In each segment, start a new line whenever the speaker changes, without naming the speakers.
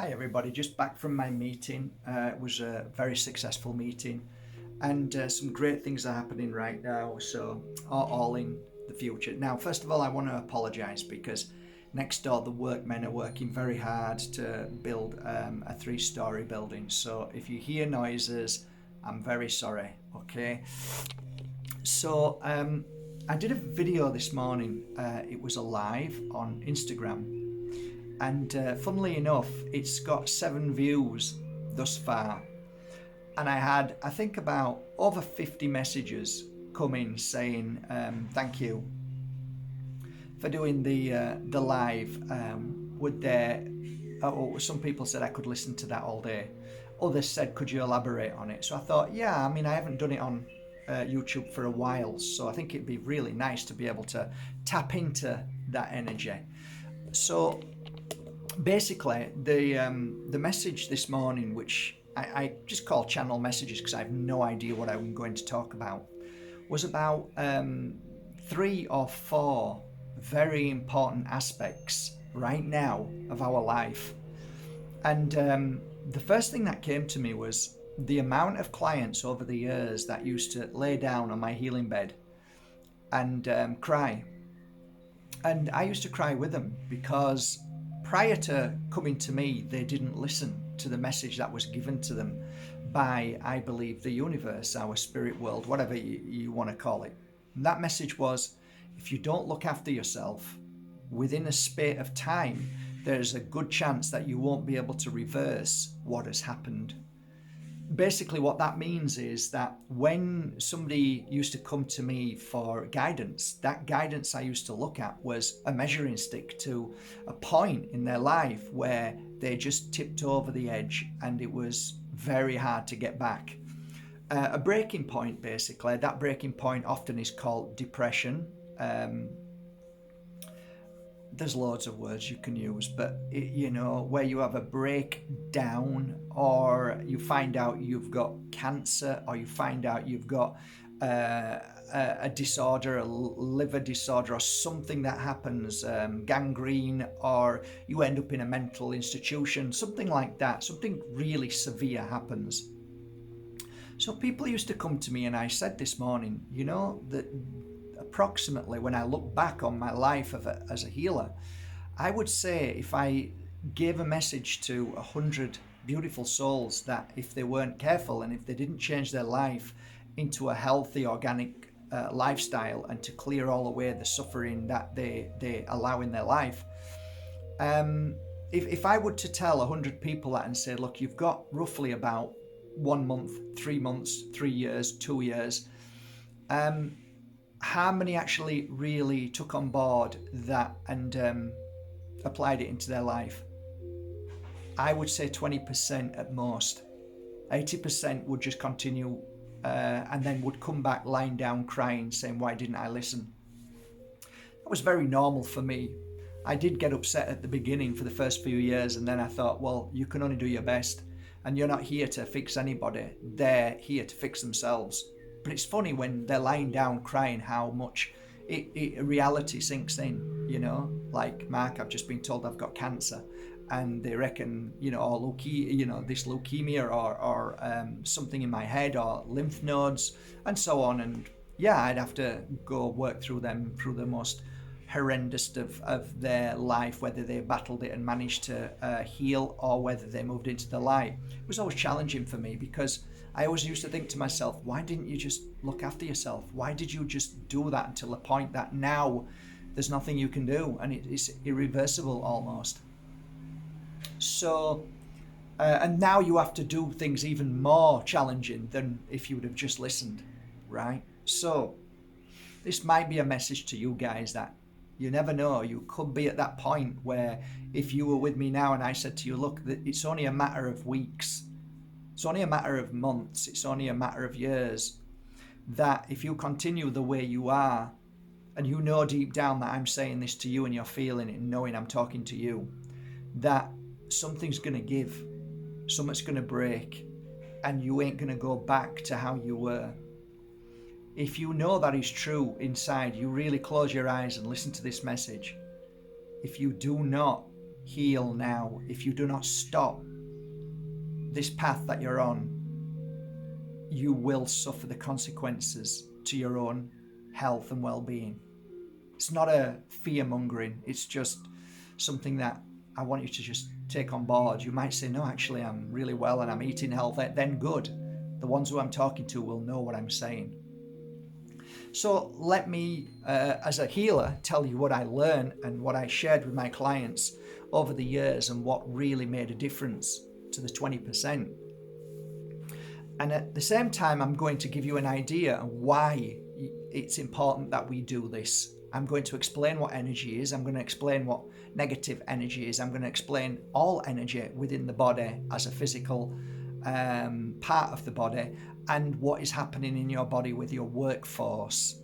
Hi everybody, just back from my meeting. It was a very successful meeting and some great things are happening right now, so all in the future. Now, first of all, I want to apologise because next door the workmen are working very hard to build a three-storey building. So if you hear noises, I'm very sorry, okay? So I did a video this morning. It was a live on Instagram. And funnily enough, it's got 7 views thus far. And I had, I think, about over 50 messages come in saying thank you for doing the live. Would there? Oh, some people said I could listen to that all day. Others said, could you elaborate on it? So I thought, yeah, I mean, I haven't done it on YouTube for a while, so I think it'd be really nice to be able to tap into that energy. So basically, the message this morning, which I just call channel messages because I have no idea what I'm going to talk about, was about 3 or 4 very important aspects right now of our life. And the first thing that came to me was the amount of clients over the years that used to lay down on my healing bed and cry. And I used to cry with them because prior to coming to me, they didn't listen to the message that was given to them by, I believe, the universe, our spirit world, whatever you want to call it. And that message was, if you don't look after yourself, within a spate of time, there's a good chance that you won't be able to reverse what has happened. Basically, what that means is that when somebody used to come to me for guidance, that guidance I used to look at was a measuring stick to a point in their life where they just tipped over the edge and it was very hard to get back. A breaking point, basically, that breaking point often is called depression. There's loads of words you can use, but where you have a breakdown, or you find out you've got cancer, or you find out you've got a disorder, a liver disorder, or something that happens, gangrene, or you end up in a mental institution, something like that, something really severe happens. So people used to come to me, and I said this morning, that approximately, when I look back on my life as a healer, I would say if I gave a message to 100 beautiful souls that if they weren't careful and if they didn't change their life into a healthy, organic lifestyle and to clear all away the suffering that they allow in their life, if I were to tell 100 people that and say, look, you've got roughly about 1 month, 3 months, 3 years, 2 years, how many actually really took on board that and applied it into their life? I would say 20% at most. 80% would just continue and then would come back lying down crying, saying, why didn't I listen? That was very normal for me. I did get upset at the beginning for the first few years, and then I thought, well, you can only do your best, and you're not here to fix anybody. They're here to fix themselves. But it's funny when they're lying down crying how much reality sinks in, like, Mark, I've just been told I've got cancer, and they reckon, or this leukemia or something in my head or lymph nodes and so on. And yeah, I'd have to go work through the most horrendous of their life, whether they battled it and managed to heal or whether they moved into the light. It was always challenging for me because I always used to think to myself, why didn't you just look after yourself? Why did you just do that until the point that now there's nothing you can do and it's irreversible almost? So, and now you have to do things even more challenging than if you would have just listened, right? So, this might be a message to you guys that you never know. You could be at that point where if you were with me now and I said to you, look, it's only a matter of weeks. It's only a matter of months. It's only a matter of years. That if you continue the way you are, and you know deep down that I'm saying this to you and you're feeling it and knowing I'm talking to you, that something's going to give, something's going to break, and you ain't going to go back to how you were. If you know that is true inside, you really close your eyes and listen to this message. If you do not heal now, if you do not stop this path that you're on, you will suffer the consequences to your own health and well-being. It's not a fear-mongering, it's just something that I want you to just take on board. You might say, no, actually I'm really well and I'm eating healthy. Then good. The ones who I'm talking to will know what I'm saying. So let me, as a healer, tell you what I learned and what I shared with my clients over the years and what really made a difference to the 20%. And at the same time, I'm going to give you an idea of why it's important that we do this. I'm going to explain what energy is. I'm going to explain what negative energy is. I'm going to explain all energy within the body as a physical part of the body, and what is happening in your body with your workforce.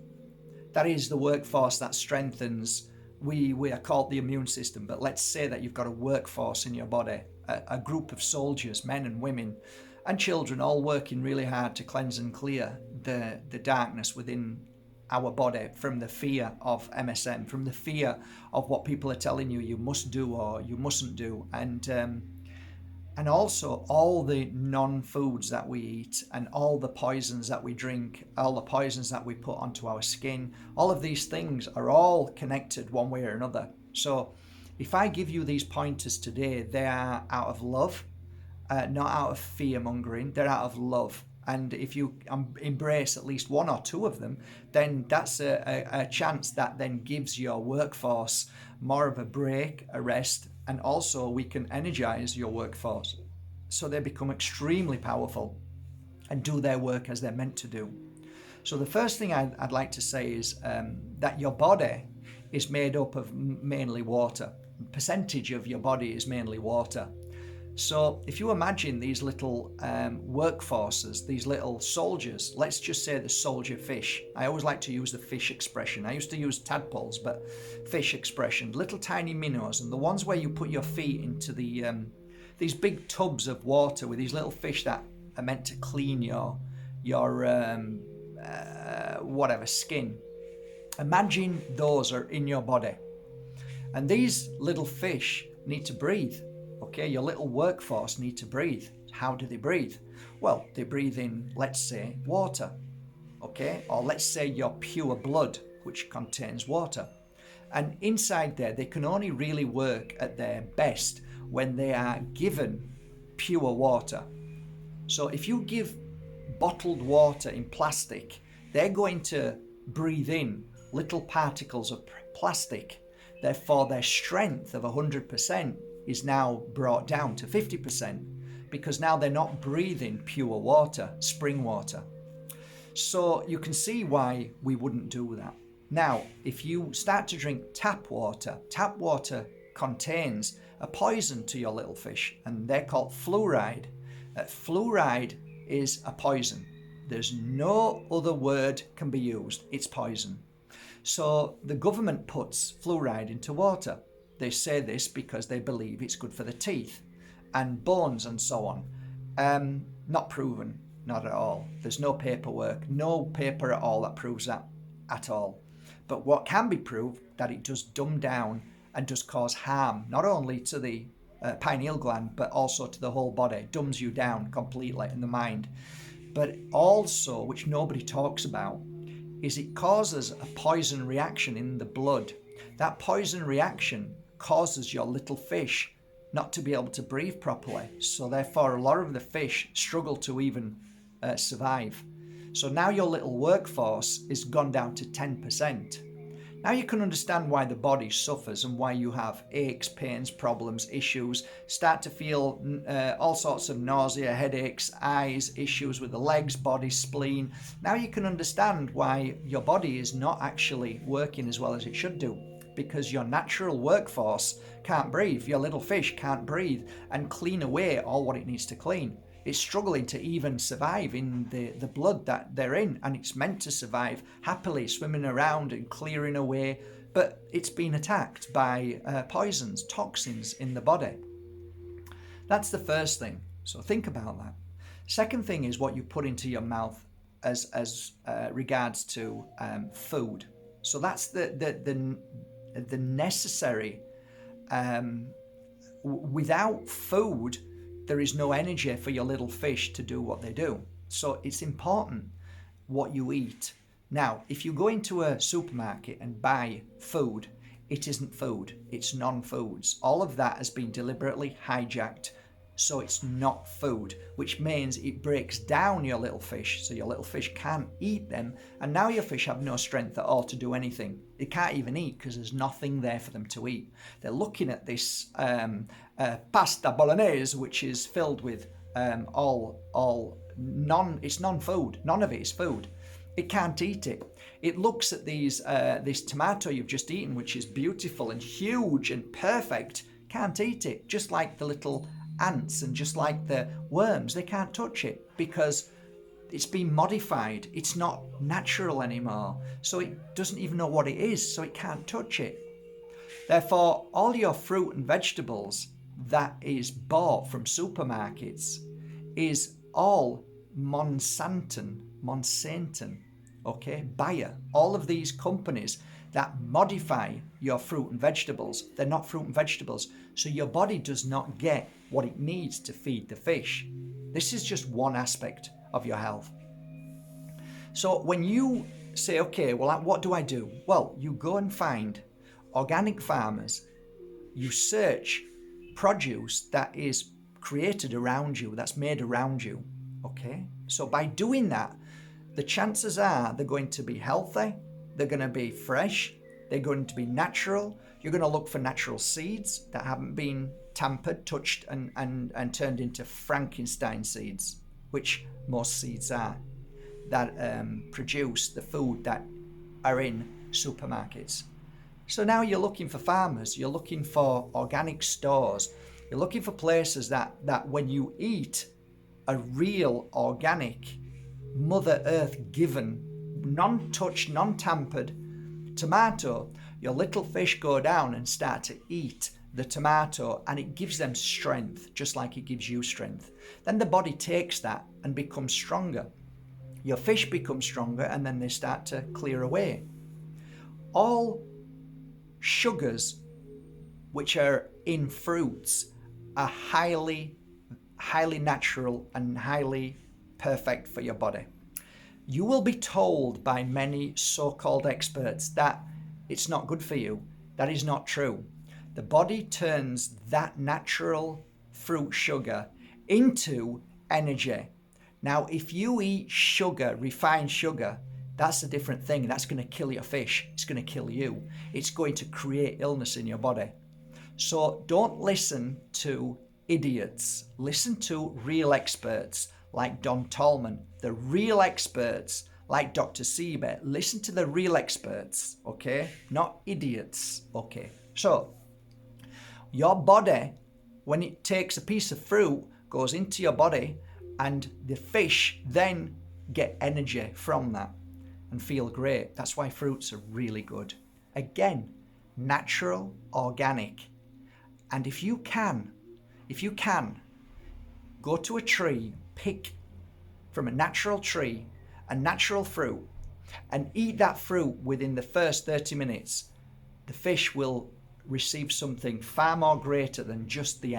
That is the workforce that strengthens. We are called the immune system, but let's say that you've got a workforce in your body, a group of soldiers, men and women and children, all working really hard to cleanse and clear the darkness within our body from the fear of MSM, from the fear of what people are telling you must do or you mustn't do, and also all the non-foods that we eat and all the poisons that we drink, all the poisons that we put onto our skin. All of these things are all connected one way or another. So if I give you these pointers today, they are out of love, not out of fear-mongering. They're out of love. And if you embrace at least one or two of them, then that's a chance that then gives your workforce more of a break, a rest, and also we can energize your workforce so they become extremely powerful and do their work as they're meant to do. So the first thing I'd like to say is that your body is made up of mainly water. The percentage of your body is mainly water. So if you imagine these little workforces, these little soldiers, let's just say the soldier fish. I always like to use the fish expression. I used to use tadpoles, but fish expression, little tiny minnows, and the ones where you put your feet into these big tubs of water with these little fish that are meant to clean your whatever skin. Imagine those are in your body, and these little fish need to breathe. Okay, your little workforce need to breathe. How do they breathe? Well, they breathe in, let's say, water. Okay, or let's say your pure blood, which contains water. And inside there, they can only really work at their best when they are given pure water. So if you give bottled water in plastic, they're going to breathe in little particles of plastic. Therefore, their strength of 100% is now brought down to 50% because now they're not breathing pure water, spring water. So you can see why we wouldn't do that. Now, if you start to drink tap water contains a poison to your little fish, and they're called fluoride. Fluoride is a poison. There's no other word can be used. It's poison. So the government puts fluoride into water. They say this because they believe it's good for the teeth and bones and so on. Not proven, not at all. There's no paperwork, no paper at all that proves that at all. But what can be proved, that it does dumb down and does cause harm, not only to the pineal gland, but also to the whole body, dumbs you down completely in the mind. But also, which nobody talks about, is it causes a poison reaction in the blood. That poison reaction causes your little fish not to be able to breathe properly. So therefore, a lot of the fish struggle to even survive. So now your little workforce is gone down to 10%. Now you can understand why the body suffers and why you have aches, pains, problems, issues, start to feel all sorts of nausea, headaches, eyes, issues with the legs, body, spleen. Now you can understand why your body is not actually working as well as it should do, because your natural workforce can't breathe. Your little fish can't breathe and clean away all what it needs to clean. It's struggling to even survive in the blood that they're in, and it's meant to survive happily, swimming around and clearing away, but it's been attacked by poisons, toxins in the body. That's the first thing, so think about that. Second thing is what you put into your mouth as regards to food. So that's the necessary without food, there is no energy for your little fish to do what they do. So it's important what you eat. Now, if you go into a supermarket and buy food, it isn't food, it's non-foods. All of that has been deliberately hijacked, so it's not food, which means it breaks down your little fish, so your little fish can't eat them, and now your fish have no strength at all to do anything. They can't even eat because there's nothing there for them to eat. They're looking at this pasta bolognese, which is filled with it's non-food. None of it is food. It can't eat it. It looks at this tomato you've just eaten, which is beautiful and huge and perfect, can't eat it. Just like the little ants and just like the worms, they can't touch it because it's been modified. It's not natural anymore. So it doesn't even know what it is, so it can't touch it. Therefore, all your fruit and vegetables that is bought from supermarkets is all Monsanto, okay, Bayer, all of these companies that modify your fruit and vegetables, they're not fruit and vegetables, so your body does not get what it needs to feed the fish. This is just one aspect of your health. So when you say, okay, well, what do I do? Well, you go and find organic farmers, you search produce that is created around you, that's made around you, okay? So by doing that, the chances are they're going to be healthy, they're going to be fresh, they're going to be natural. You're going to look for natural seeds that haven't been tampered, touched, and turned into Frankenstein seeds, which most seeds are, that produce the food that are in supermarkets. So now you're looking for farmers, you're looking for organic stores, you're looking for places that when you eat a real organic Mother Earth given, non-touched, non-tampered tomato, your little fish go down and start to eat the tomato, and it gives them strength, just like it gives you strength. Then the body takes that and becomes stronger. Your fish become stronger, and then they start to clear away. All sugars which are in fruits are highly natural and highly perfect for your body. You will be told by many so-called experts that it's not good for you. That is not true. The body turns that natural fruit sugar into energy. Now, if you eat sugar, refined sugar, that's a different thing. That's going to kill your fish. It's going to kill you. It's going to create illness in your body. So don't listen to idiots. Listen to real experts like Don Tallman, the real experts like Dr. Siebert. Listen to the real experts, okay? Not idiots, okay? So your body, when it takes a piece of fruit, goes into your body, and the fish then get energy from that and feel great. That's why fruits are really good. Again, natural, organic. And if you can, go to a tree, pick from a natural tree, a natural fruit, and eat that fruit within the first 30 minutes, the fish will receive something far more greater than just the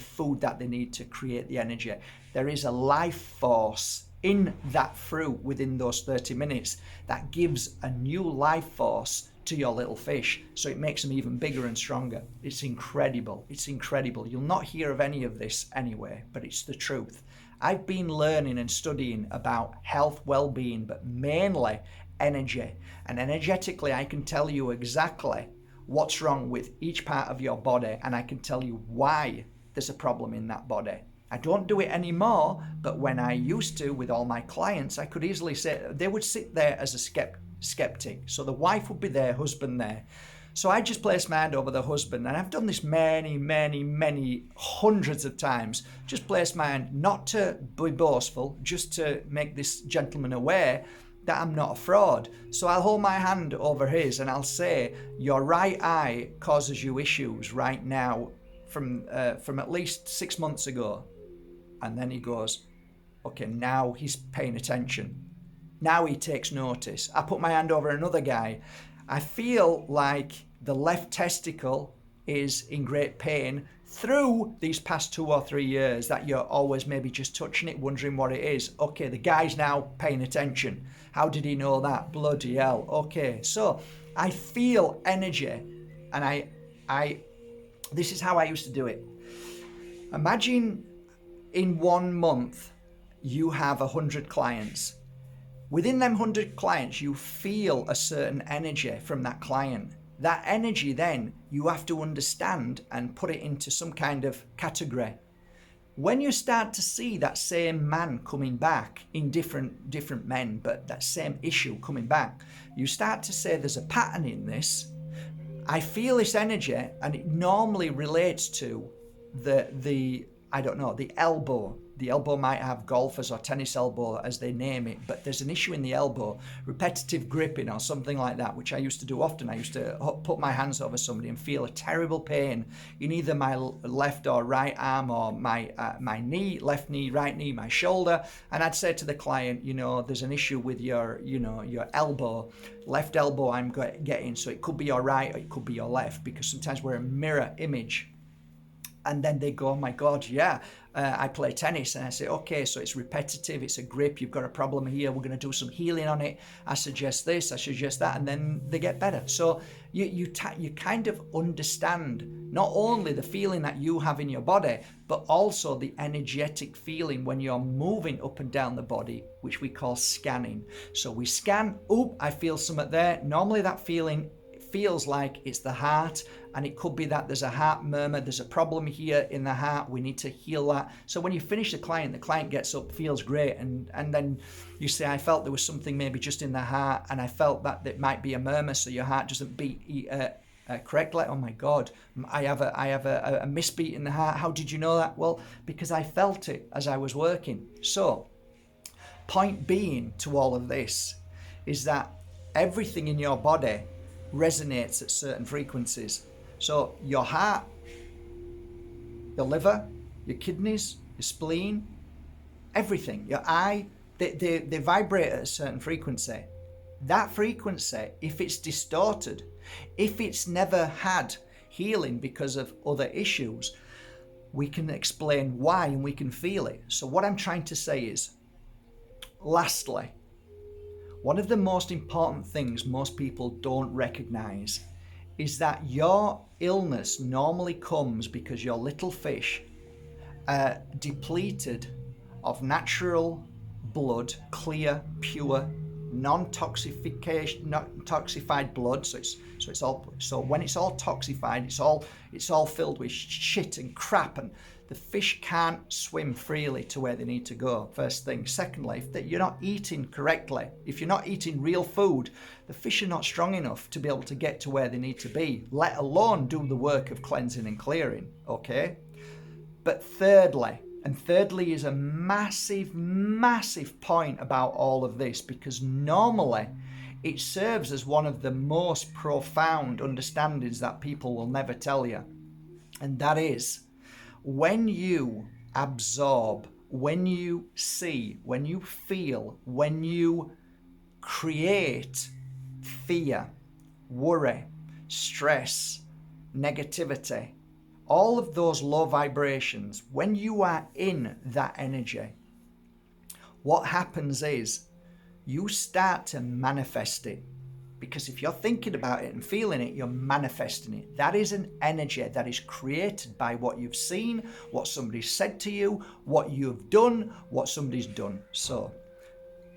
food that they need to create the energy. There is a life force in that fruit within those 30 minutes that gives a new life force to your little fish, so it makes them even bigger and stronger. It's incredible. It's incredible. You'll not hear of any of this anyway, but it's the truth. I've been learning and studying about health, well-being, but mainly energy. And energetically, I can tell you exactly what's wrong with each part of your body, and I can tell you why there's a problem in that body. I don't do it anymore, but when I used to with all my clients, I could easily say, they would sit there as a skeptic. So the wife would be there, husband there. So I just place my hand over the husband, and I've done this many hundreds of times. Just place my hand, not to be boastful, just to make this gentleman aware that I'm not a fraud. So I'll hold my hand over his and I'll say, your right eye causes you issues right now from at least 6 months ago. And then he goes, okay, now he's paying attention. Now he takes notice. I put my hand over another guy. I feel like the left testicle is in great pain through these past 2 or 3 years that you're always maybe just touching it, wondering what it is. Okay, the guy's now paying attention. How did he know that? Bloody hell. Okay, so I feel energy, and I this is how I used to do it. Imagine in 1 month you have 100 clients. Within them 100 clients, you feel a certain energy from that client. That energy then you have to understand and put it into some kind of category. When you start to see that same man coming back in different men, but that same issue coming back, you start to say there's a pattern in this. I feel this energy, and it normally relates to the I don't know, the elbow. The elbow might have golfers or tennis elbow as they name it, but there's an issue in the elbow, repetitive gripping or something like that, which I used to do often. I used to put my hands over somebody and feel a terrible pain in either my left or right arm, or my knee, left knee, right knee, my shoulder. And I'd say to the client, there's an issue with your elbow, left elbow I'm getting. So it could be your right or it could be your left, because sometimes we're a mirror image. And then they go, oh my God, yeah, I play tennis. And I say, okay, so it's repetitive, it's a grip, you've got a problem here, we're going to do some healing on it. I suggest this, I suggest that, and then they get better. So you kind of understand not only the feeling that you have in your body, but also the energetic feeling when you're moving up and down the body, which we call scanning. So we scan, I feel something there. Normally that feeling feels like it's the heart, and it could be that there's a heart murmur, there's a problem here in the heart, we need to heal that. So when you finish the client gets up, feels great, and then you say, I felt there was something maybe just in the heart, and I felt that it might be a murmur, so your heart doesn't beat correctly. Oh my God, I have a misbeat in the heart. How did you know that? Well, because I felt it as I was working. So point being to all of this is that everything in your body resonates at certain frequencies. So your heart, your liver, your kidneys, your spleen, everything, your eye, they vibrate at a certain frequency. That frequency, if it's distorted, if it's never had healing because of other issues, we can explain why and we can feel it. So what I'm trying to say is, lastly, one of the most important things most people don't recognize is that your illness normally comes because your little fish are depleted of natural blood, clear, pure, non-toxified blood. So when it's all toxified, it's all filled with shit and crap, and the fish can't swim freely to where they need to go, first thing. Secondly, if you're not eating correctly, if you're not eating real food, the fish are not strong enough to be able to get to where they need to be, let alone do the work of cleansing and clearing, okay? But thirdly is a massive, massive point about all of this, because normally it serves as one of the most profound understandings that people will never tell you. And that is, when you absorb, when you see, when you feel, when you create fear, worry, stress, negativity, all of those low vibrations, when you are in that energy, what happens is you start to manifest it. Because if you're thinking about it and feeling it, you're manifesting it. That is an energy that is created by what you've seen, what somebody said to you, what you've done, what somebody's done. So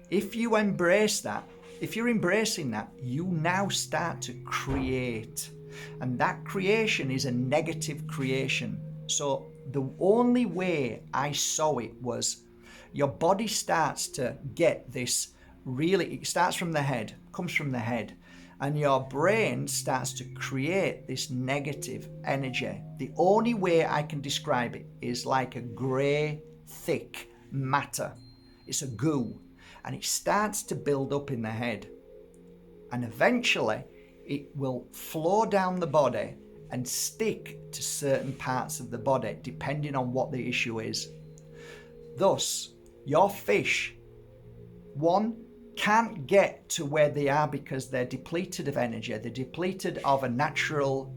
if you embrace that, if you're embracing that, you now start to create. And that creation is a negative creation. So the only way I saw it was your body starts to get this really, it starts from the head, comes from the head, and your brain starts to create this negative energy. The only way I can describe it is like a grey, thick matter. It's a goo, and it starts to build up in the head. And eventually, it will flow down the body and stick to certain parts of the body, depending on what the issue is. Thus, your fish, one, can't get to where they are because they're depleted of energy, they're depleted of a natural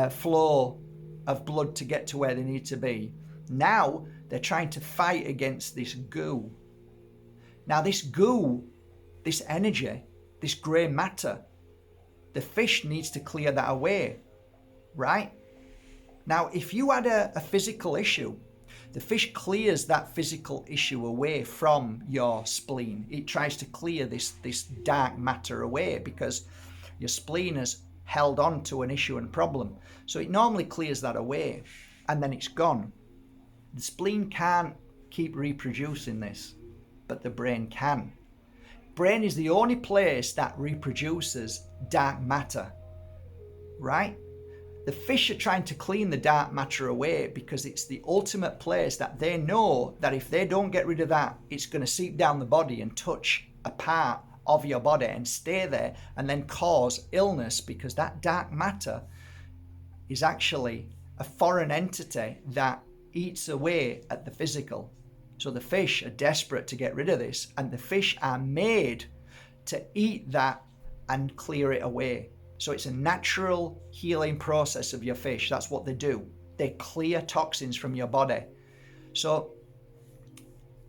flow of blood to get to where they need to be. Now they're trying to fight against this goo. Now this goo, this energy, this grey matter, the fish needs to clear that away, right? Now, if you had a physical issue, the fish clears that physical issue away from your spleen. It tries to clear this dark matter away because your spleen has held on to an issue and problem. So it normally clears that away and then it's gone. The spleen can't keep reproducing this, but the brain can. Brain is the only place that reproduces dark matter, right? The fish are trying to clean the dark matter away because it's the ultimate place that they know that if they don't get rid of that, it's going to seep down the body and touch a part of your body and stay there and then cause illness, because that dark matter is actually a foreign entity that eats away at the physical. So the fish are desperate to get rid of this, and the fish are made to eat that and clear it away. So it's a natural healing process of your fish. That's what they do. They clear toxins from your body. So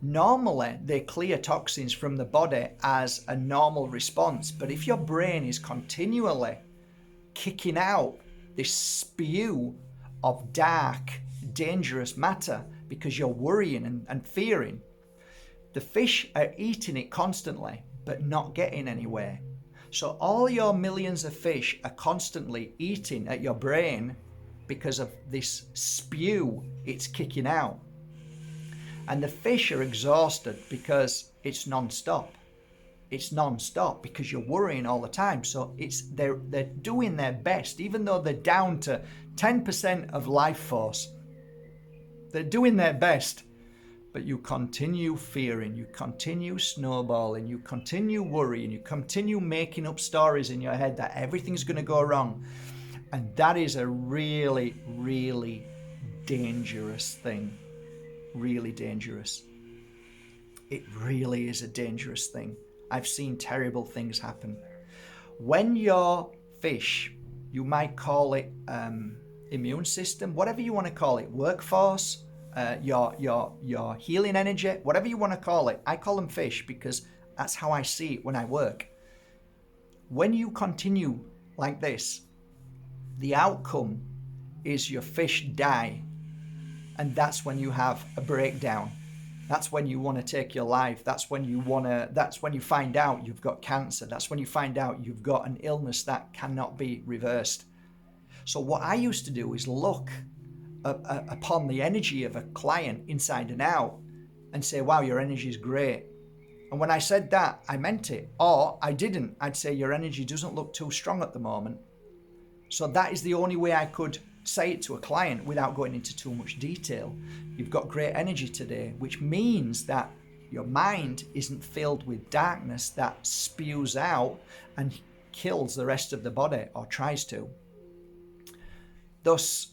normally they clear toxins from the body as a normal response. But if your brain is continually kicking out this spew of dark, dangerous matter because you're worrying and fearing, the fish are eating it constantly but not getting anywhere. So all your millions of fish are constantly eating at your brain because of this spew it's kicking out. And the fish are exhausted because it's non-stop. It's non-stop because you're worrying all the time. So they're doing their best, even though they're down to 10% of life force. They're doing their best. But you continue fearing, you continue snowballing, you continue worrying, you continue making up stories in your head that everything's going to go wrong. And that is a really, really dangerous thing. Really dangerous. It really is a dangerous thing. I've seen terrible things happen. When your fish, you might call it immune system, whatever you want to call it, workforce, your healing energy, whatever you want to call it. I call them fish because that's how I see it when I work. When you continue like this, the outcome is your fish die, and that's when you have a breakdown. That's when you want to take your life. That's when you find out you've got cancer. That's when you find out you've got an illness that cannot be reversed. So what I used to do is look upon the energy of a client inside and out and say, wow, your energy is great. And when I said that, I meant it. Or I didn't. I'd say your energy doesn't look too strong at the moment. So that is the only way I could say it to a client without going into too much detail. You've got great energy today, which means that your mind isn't filled with darkness that spews out and kills the rest of the body, or tries to. Thus,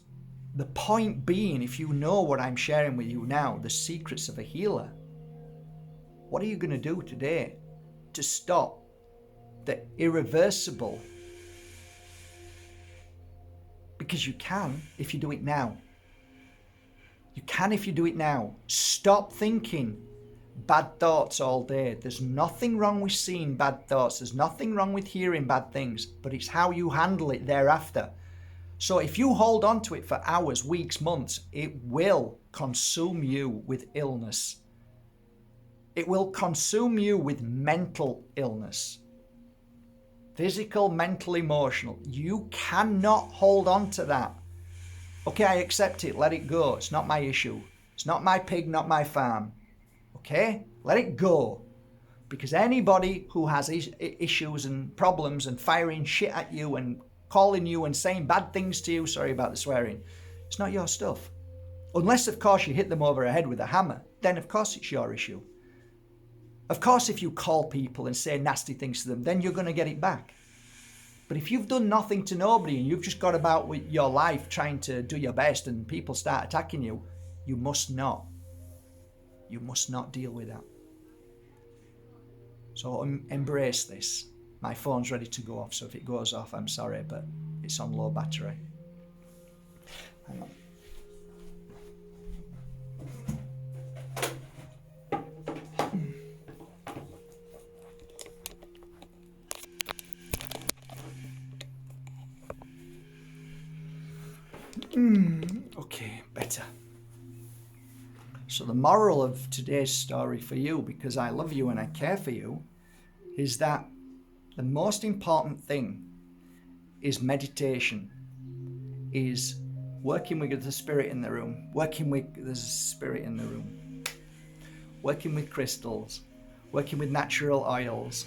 the point being, if you know what I'm sharing with you now, the secrets of a healer, what are you going to do today to stop the irreversible? Because you can if you do it now. You can if you do it now. Stop thinking bad thoughts all day. There's nothing wrong with seeing bad thoughts. There's nothing wrong with hearing bad things, but it's how you handle it thereafter. So if you hold on to it for hours, weeks, months, it will consume you with illness. It will consume you with mental illness. Physical, mental, emotional. You cannot hold on to that. Okay, I accept it. Let it go. It's not my issue. It's not my pig, not my farm. Okay? Let it go. Because anybody who has issues and problems and firing shit at you and calling you and saying bad things to you, sorry about the swearing, it's not your stuff. Unless, of course, you hit them over the head with a hammer. Then, of course, it's your issue. Of course, if you call people and say nasty things to them, then you're going to get it back. But if you've done nothing to nobody and you've just got about with your life trying to do your best and people start attacking you, you must not. You must not deal with that. So embrace this. My phone's ready to go off, so if it goes off, I'm sorry, but it's on low battery. Hang on. Okay, better. So the moral of today's story for you, because I love you and I care for you, is that the most important thing is meditation, is working with the spirit in the room, working with crystals, working with natural oils.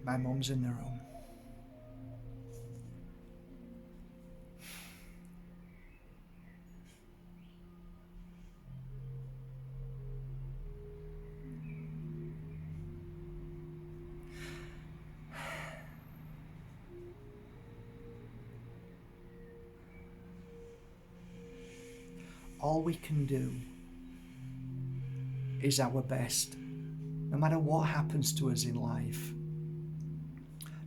My mum's in the room. All we can do is our best, no matter what happens to us in life,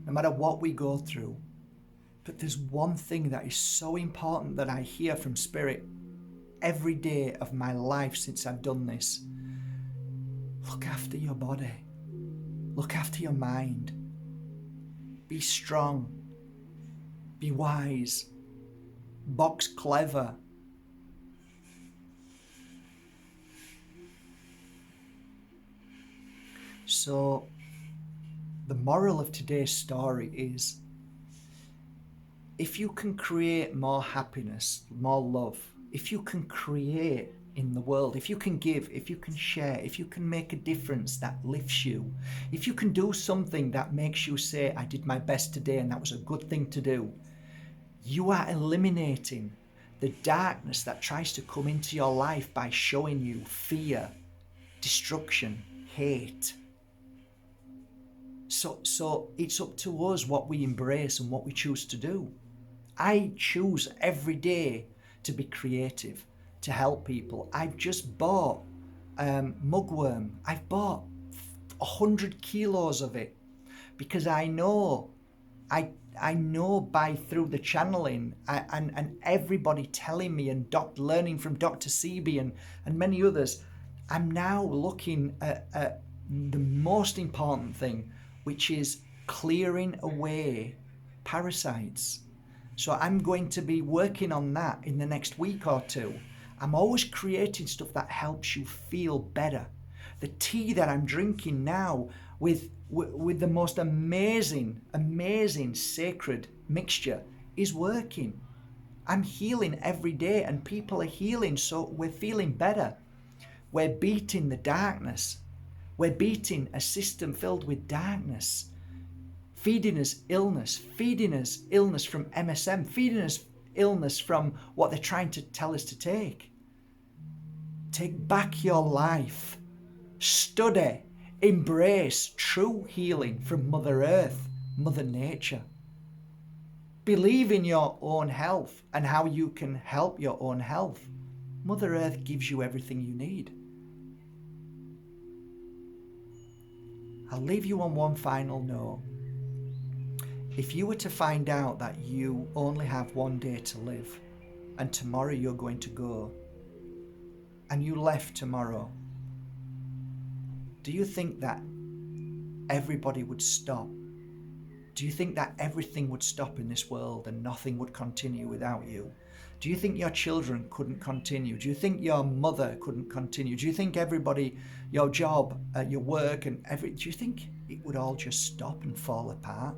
no matter what we go through. But there's one thing that is so important that I hear from Spirit every day of my life since I've done this. Look after your body. Look after your mind. Be strong. Be wise. Box clever. So, the moral of today's story is, if you can create more happiness, more love, if you can create in the world, if you can give, if you can share, if you can make a difference that lifts you, if you can do something that makes you say, I did my best today and that was a good thing to do, you are eliminating the darkness that tries to come into your life by showing you fear, destruction, hate. So it's up to us what we embrace and what we choose to do. I choose every day to be creative, to help people. I've just bought mugworm. I've bought 100 kilos of it because I know through the channeling and everybody telling me and learning from Dr. Sebi and many others, I'm now looking at the most important thing, which is clearing away parasites. So I'm going to be working on that in the next week or two. I'm always creating stuff that helps you feel better. The tea that I'm drinking now with the most amazing sacred mixture is working. I'm healing every day and people are healing, so we're feeling better. We're beating the darkness. We're beating a system filled with darkness, feeding us illness from MSM, feeding us illness from what they're trying to tell us to take. Take back your life. Study, embrace true healing from Mother Earth, Mother Nature. Believe in your own health and how you can help your own health. Mother Earth gives you everything you need. I'll leave you on one final note. If you were to find out that you only have one day to live and tomorrow you're going to go and you left tomorrow, do you think that everybody would stop? Do you think that everything would stop in this world and nothing would continue without you? Do you think your children couldn't continue? Do you think your mother couldn't continue? Do you think everybody, your job, your work and do you think it would all just stop and fall apart?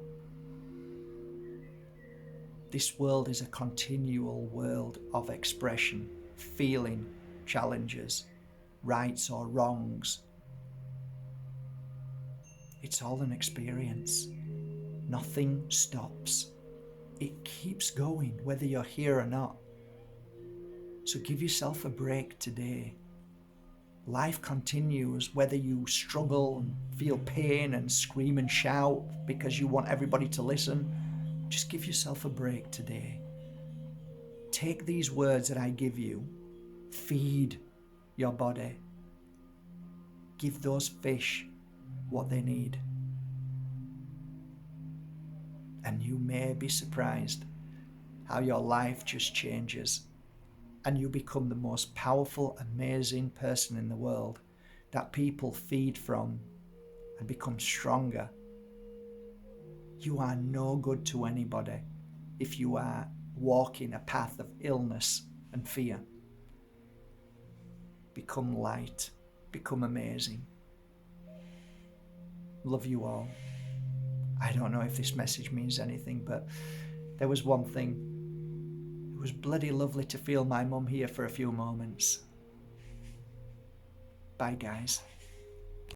This world is a continual world of expression, feeling, challenges, rights or wrongs. It's all an experience. Nothing stops. It keeps going whether you're here or not. So give yourself a break today. Life continues whether you struggle and feel pain and scream and shout because you want everybody to listen. Just give yourself a break today. Take these words that I give you, feed your body. Give those fish what they need. And you may be surprised how your life just changes and you become the most powerful, amazing person in the world that people feed from and become stronger. You are no good to anybody if you are walking a path of illness and fear. Become light, become amazing. Love you all. I don't know if this message means anything, but there was one thing. It was bloody lovely to feel my mum here for a few moments. Bye, guys.